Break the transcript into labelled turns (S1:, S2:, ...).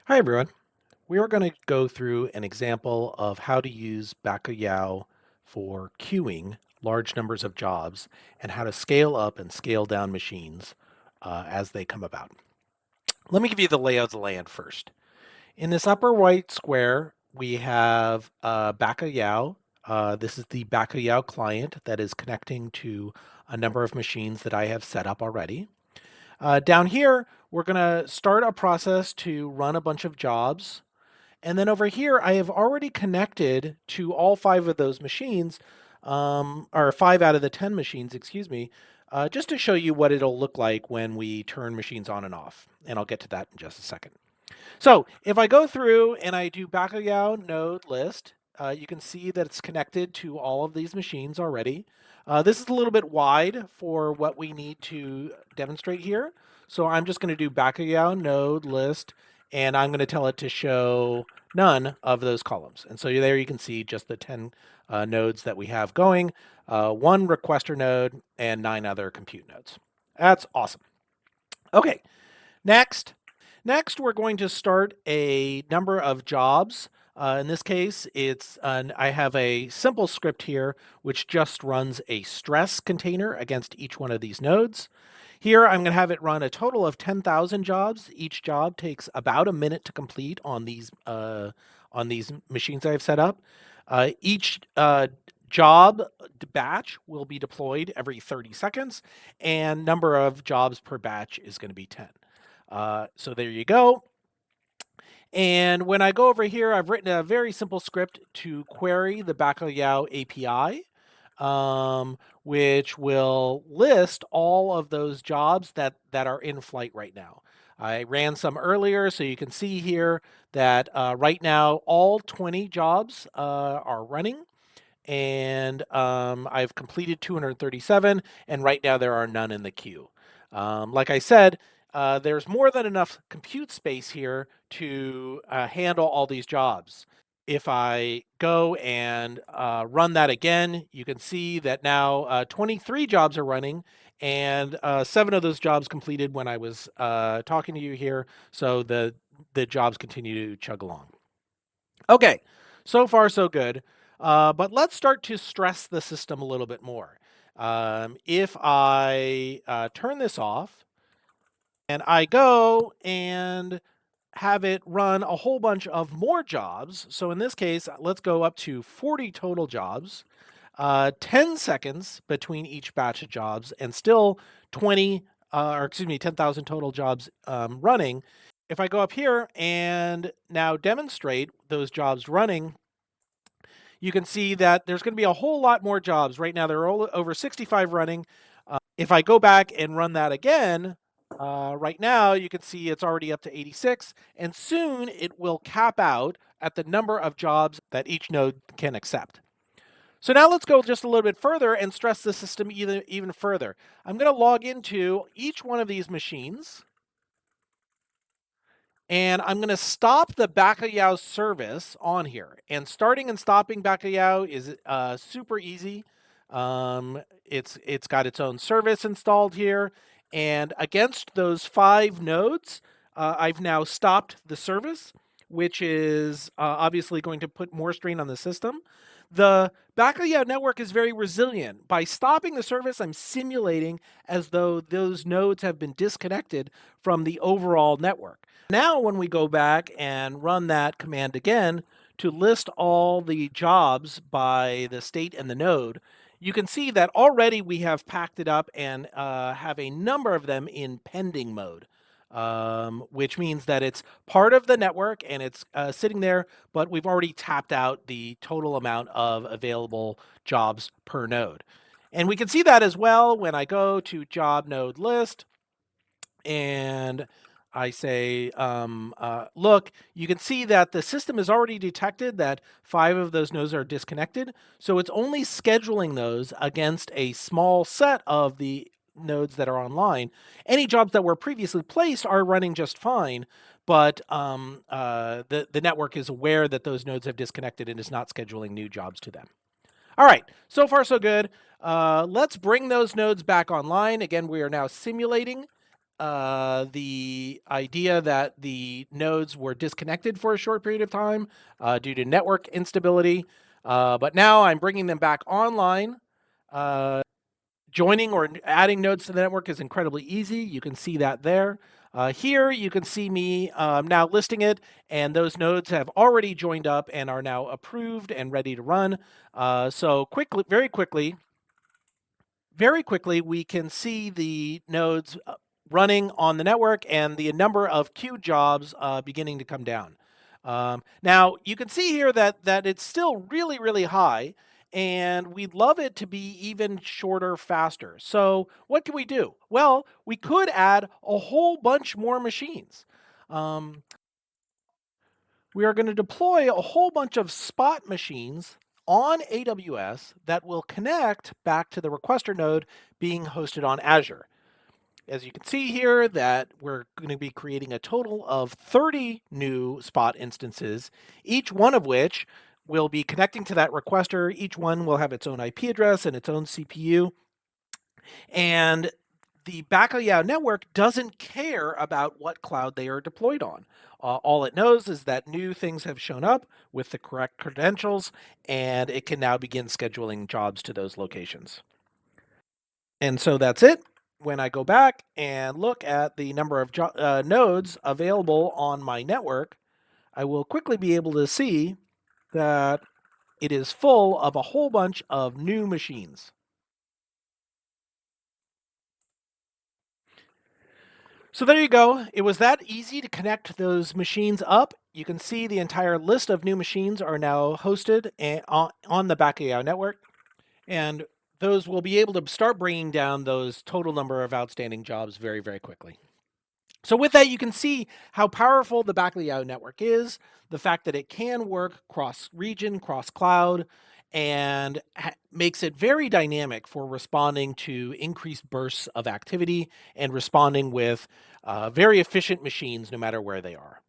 S1: Hi, everyone. We are going to go through an example of how to use Bacalhau for queuing large numbers of jobs and how to scale up and scale down machines as they come about. Let me give you the lay of the land first. In this upper right square, we have Bacalhau. This is the Bacalhau client that is connecting to a number of machines that I have set up already. Down here, we're going to start a process to run a bunch of jobs. And then over here, I have already connected to all five of those machines, or 5 out of the 10 machines, excuse me, just to show you what it'll look like when we turn machines on and off. And I'll get to that in just a second. So if I go through and I do Bacalhau node list, you can see that it's connected to all of these machines already. This is a little bit wide for what we need to demonstrate here. So I'm just going to do Bacalhau node list, and I'm going to tell it to show none of those columns. And so there you can see just the 10 nodes that we have going, one requester node, and 9 other compute nodes. That's awesome. Okay, next. Next, we're going to start a number of jobs. In this case, I have a simple script here which just runs a stress container against each one of these nodes. Here, I'm going to have it run a total of 10,000 jobs. Each job takes about a minute to complete on these machines I've set up. Each job batch will be deployed every 30 seconds, and number of jobs per batch is going to be 10. So there you go. And when I go over here, I've written a very simple script to query the Bacalhau API, which will list all of those jobs that are in flight right now. I ran some earlier, so you can see here that right now all 20 jobs are running. And I've completed 237, and right now there are none in the queue. Like I said, there's more than enough compute space here to handle all these jobs. If I go and run that again, you can see that now 23 jobs are running, and 7 of those jobs completed when I was talking to you here. So the jobs continue to chug along. Okay, so far so good. But let's start to stress the system a little bit more. If I turn this off and I go and have it run a whole bunch of more jobs. So in this case, let's go up to 40 total jobs, 10 seconds between each batch of jobs, and still 10,000 total jobs running. If I go up here and now demonstrate those jobs running, you can see that there's going to be a whole lot more jobs. Right now, there are over 65 running. If I go back and run that again, right now, you can see it's already up to 86, and soon it will cap out at the number of jobs that each node can accept. So now let's go just a little bit further and stress the system even further. I'm going to log into each one of these machines, and I'm going to stop the Bacalhau service on here. And starting and stopping Bacalhau is super easy. It's got its own service installed here. And against those 5 nodes, I've now stopped the service, which is obviously going to put more strain on the system. The Bacalhau network is very resilient. By stopping the service, I'm simulating as though those nodes have been disconnected from the overall network. Now, when we go back and run that command again to list all the jobs by the state and the node, you can see that already we have packed it up and have a number of them in pending mode, which means that it's part of the network and it's sitting there, but we've already tapped out the total amount of available jobs per node. And we can see that as well when I go to job node list and I say, look, you can see that the system has already detected that 5 of those nodes are disconnected. So it's only scheduling those against a small set of the nodes that are online. Any jobs that were previously placed are running just fine, but the network is aware that those nodes have disconnected and is not scheduling new jobs to them. All right, so far so good. Let's bring those nodes back online. Again, we are now simulating the idea that the nodes were disconnected for a short period of time due to network instability. But now I'm bringing them back online. Uh, Joining or adding nodes to the network is incredibly easy. You can see that there. Here, you can see me now listing it, and those nodes have already joined up and are now approved and ready to run. So quickly, very quickly, we can see the nodes running on the network and the number of queued jobs beginning to come down. Now, you can see here that it's still really, really high, and we'd love it to be even shorter, faster. So what can we do? Well, we could add a whole bunch more machines. Um, we are going to deploy a whole bunch of spot machines on AWS that will connect back to the requester node being hosted on Azure. As you can see here, that we're going to be creating a total of 30 new spot instances, each one of which will be connecting to that requester. Each one will have its own IP address and its own CPU. And the Bacalhau network doesn't care about what cloud they are deployed on. All it knows is that new things have shown up with the correct credentials, and it can now begin scheduling jobs to those locations. And so that's it. When I go back and look at the number of nodes available on my network, I will quickly be able to see that it is full of a whole bunch of new machines. So there you go. It was that easy to connect those machines up. You can see the entire list of new machines are now hosted on the Bacalhau network, and those will be able to start bringing down those total number of outstanding jobs very, very quickly. So with that, you can see how powerful the Bacalhau network is, the fact that it can work cross-region, cross-cloud, and makes it very dynamic for responding to increased bursts of activity and responding with very efficient machines no matter where they are.